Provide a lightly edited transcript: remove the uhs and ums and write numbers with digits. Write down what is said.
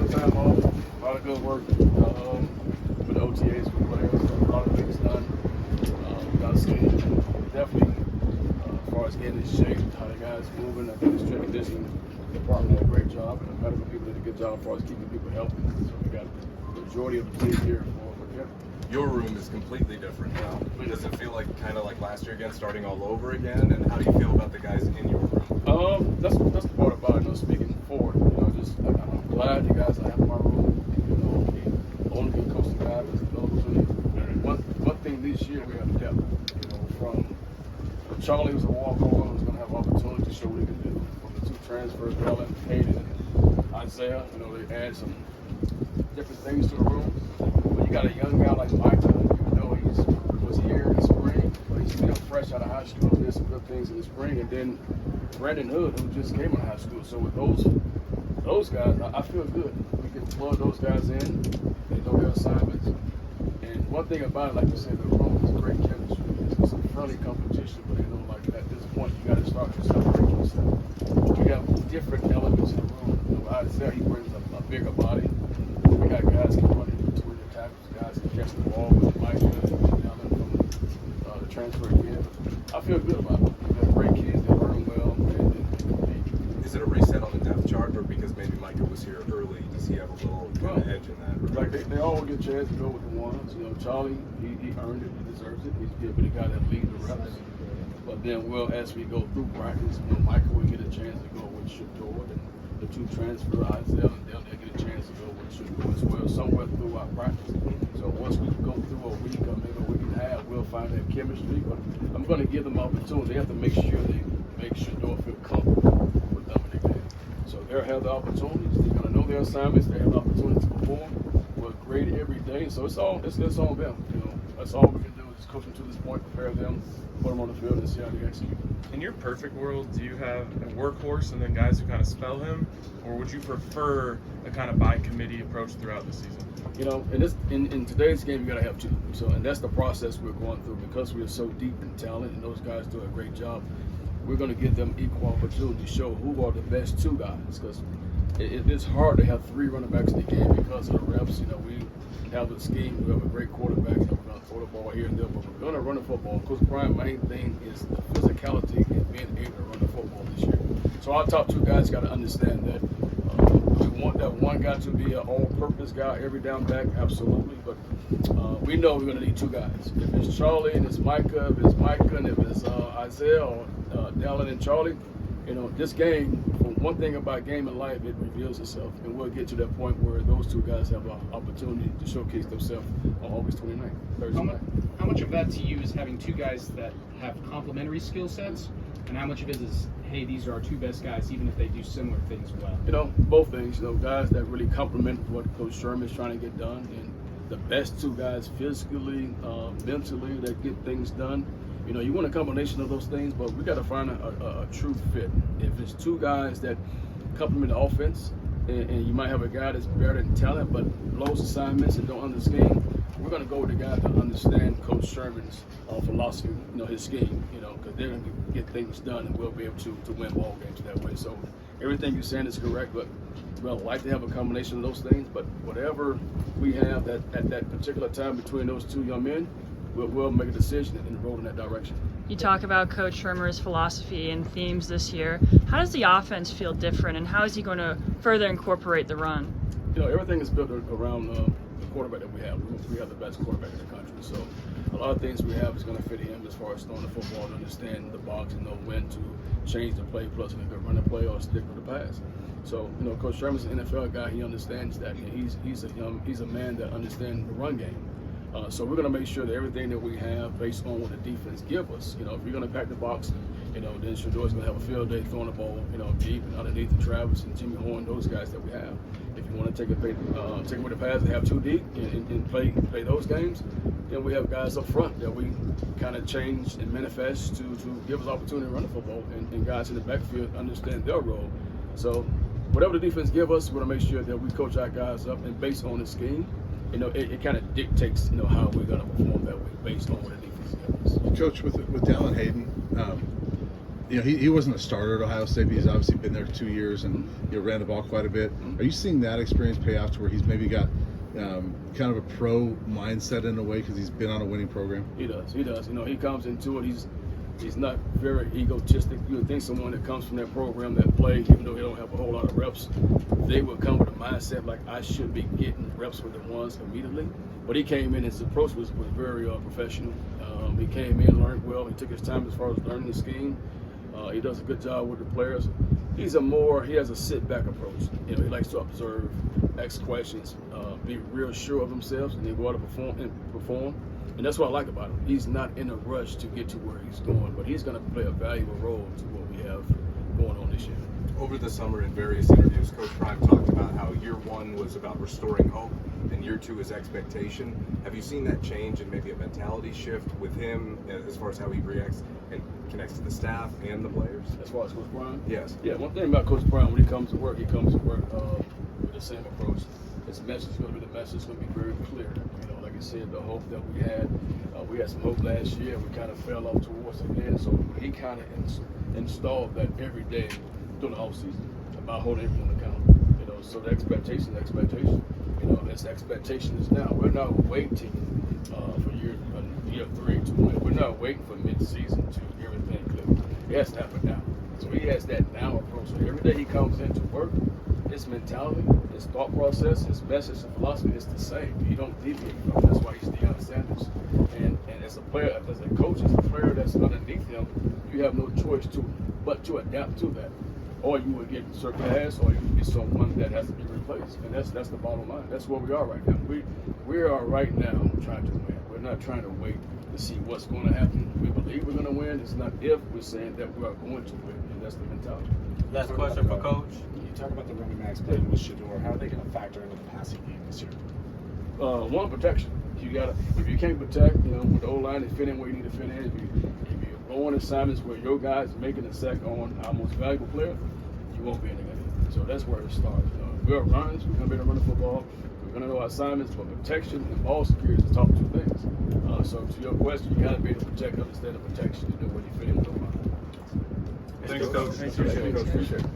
the time off, a lot of good work with the OTAs with players, a lot of things done. Got scheme, definitely as far as getting in shape, how the guys moving. I think the strength and conditioning department did a great job, and the medical people did a good job as far as keeping people healthy. So we got the majority of the team here for them. Your room is completely different now. Does it feel like kind of like last year again, starting all over again? And how do you feel about the guys in your room? That's the part about it. Speaking forward, I'm glad you guys have my room. Only being coaching guys is available to me. One thing this year we have depth. From Charlie was a walk-on, was going to have opportunity to show what he can do. From the two transfers, Harrell and Hayden and Isaiah, they add some different things to the room. When you got a young guy like Micah, even though he was here in the spring, but he's still fresh out of high school, did some good things in the spring, and then Brandon Hood, who just came out of high school. So with those guys, I feel good. We can plug those guys in. They know their assignments. And one thing about it, like you said, the room is great chemistry. It's a friendly competition, but like at this point, you got to start to separate yourself. We have different elements in the room. Isaiah, he brings a bigger body. We got guys who can run in between the tackles, guys who catch the ball with Mike and Allen from the transfer again. I feel good about it. We got great kids that learn well. Is it a reset on the depth chart, or because maybe Micah was here early, does he have a little kind of edge in that? Like they all get a chance to go with the ones. Charlie, he earned it, he deserves it. He's going to be the guy that leads the reps. But then, as we go through practice, Micah will get a chance to go with Shurmur, and the two transfer, Isaiah and they'll get a chance to go with Shurmur as well, somewhere through our practice. So once we go through a week or maybe a week and a half, we'll find that chemistry. But I'm going to give them opportunity. They have to make sure they make Shurmur feel comfortable with them in the game. So they'll have the opportunities. They're going to know their assignments. They have the opportunity to perform. We're great every day. So it's on them. That's all we can do is coach them to this point, prepare them, put them on the field, and see how they execute. In your perfect world, do you have a workhorse and then guys who kind of spell him, or would you prefer a kind of by committee approach throughout the season? In today's game, you got to have two. So, and that's the process we're going through because we are so deep in talent, and those guys do a great job. We're going to give them equal opportunity to show who are the best two guys because it's hard to have three running backs in the game because of the reps. We have the scheme. We have a great quarterback. We're going to throw the ball here and there, but we're going to run the football. Coach Brian's main thing is the physicality and being able to run the football this year. So our top two guys got to understand that. We want that one guy to be an all-purpose guy, every down back, absolutely. But we know we're going to need two guys. If it's Charlie and it's Micah, if it's Micah and if it's Isaiah or Dallin and Charlie, this game, one thing about game and life, it reveals itself. And we'll get to that point where those two guys have an opportunity to showcase themselves on August 29th, Thursday night. How much of that to you is having two guys that have complementary skill sets? And how much of it is, hey, these are our two best guys, even if they do similar things well? Both things. Guys that really complement what Coach Shurmur is trying to get done. And the best two guys physically, mentally, that get things done. You want a combination of those things, but we got to find a true fit. If it's two guys that complement the offense, and you might have a guy that's better in talent but blows assignments and don't understand, we're going to go with the guy that understand Coach Shurmur's philosophy, his scheme, because they're going to get things done and we'll be able to win ball games that way. So everything you're saying is correct, but we'd like to have a combination of those things. But whatever we have at that particular time between those two young men, we'll make a decision and roll in that direction. You talk about Coach Shurmur's philosophy and themes this year. How does the offense feel different, and how is he going to further incorporate the run? Everything is built around the quarterback that we have. We have the best quarterback in the country. So a lot of things we have is going to fit him as far as throwing the football, to understand the box and know when to change the play, plus we can run the play or stick with the pass. So, Coach Shurmur's an NFL guy. He understands that. He's a man that understands the run game. So we're going to make sure that everything that we have based on what the defense give us, if you're going to pack the box, then Shurmur's going to have a field day throwing the ball, deep and underneath the Travis and Jimmy Horn, those guys that we have. If you want to take away the pass and have two deep and play those games, then we have guys up front that we kind of change and manifest to give us opportunity to run the football, and guys in the backfield understand their role. So whatever the defense give us, we're going to make sure that we coach our guys up, and based on the scheme, it kind of dictates, how we're going to perform that way based on what the defense gives us. Coach, with Dallin Hayden, he wasn't a starter at Ohio State, but he's obviously been there 2 years and ran the ball quite a bit. Are you seeing that experience pay off to where he's maybe got kind of a pro mindset in a way because he's been on a winning program? He does. He comes into it. He's not very egotistic. You would think someone that comes from that program that play, even though they don't have a whole lot of reps, they would come with a mindset like I should be getting reps with the ones immediately. But he came in, his approach was very professional. He came in, learned well. He took his time as far as learning the scheme. He does a good job with the players. He has a sit-back approach. He likes to observe, ask questions, be real sure of themselves, and then go out and perform. And that's what I like about him. He's not in a rush to get to where he's going, but he's going to play a valuable role to what we have going on this year. Over the summer in various interviews, Coach Prime talked about how year one was about restoring hope and year two is expectation. Have you seen that change and maybe a mentality shift with him as far as how he reacts and connects to the staff and the players? As far as Coach Prime? Yes. Yeah, one thing about Coach Prime, when he comes to work with the same approach. His message is going to be very clear. Like I said, the hope that we had some hope last year. We kind of fell off towards the end, so he kind of installed that every day during the offseason about holding everyone accountable. So the expectation. This expectation is now. We're not waiting for year 3 to win. We're not waiting for mid-season to everything click. It has to happen now. So he has that now approach. So every day he comes into work, his mentality, his thought process, his message and philosophy is the same. He don't deviate from it. That's why he's Deion Sanders. And as a player, as a coach, as a player that's underneath him, you have no choice but to adapt to that. Or you would get surpassed, or you would be someone that has to be replaced. And that's the bottom line. That's where we are right now. We are right now trying to win. We're not trying to wait to see what's going to happen. We believe we're going to win. It's not if, we're saying that we are going to win. And that's the mentality. Last question for Coach. You talk about the running backs playing with Shurmur. How are they going to factor into the passing game this year? One, protection. If you can't protect, with the O-line is fit in where you need to fit in. If you're going assignments where your guys are making a sack on our most valuable player, you won't be in the game. So that's where it starts. We're runners. We're going to be able to run the football. We're going to know our assignments, but protection and ball security is the top 2 things. So to your question, you got to be able to protect, understand the protection, and know where you fit in with the line. Thanks, Coach. Appreciate it.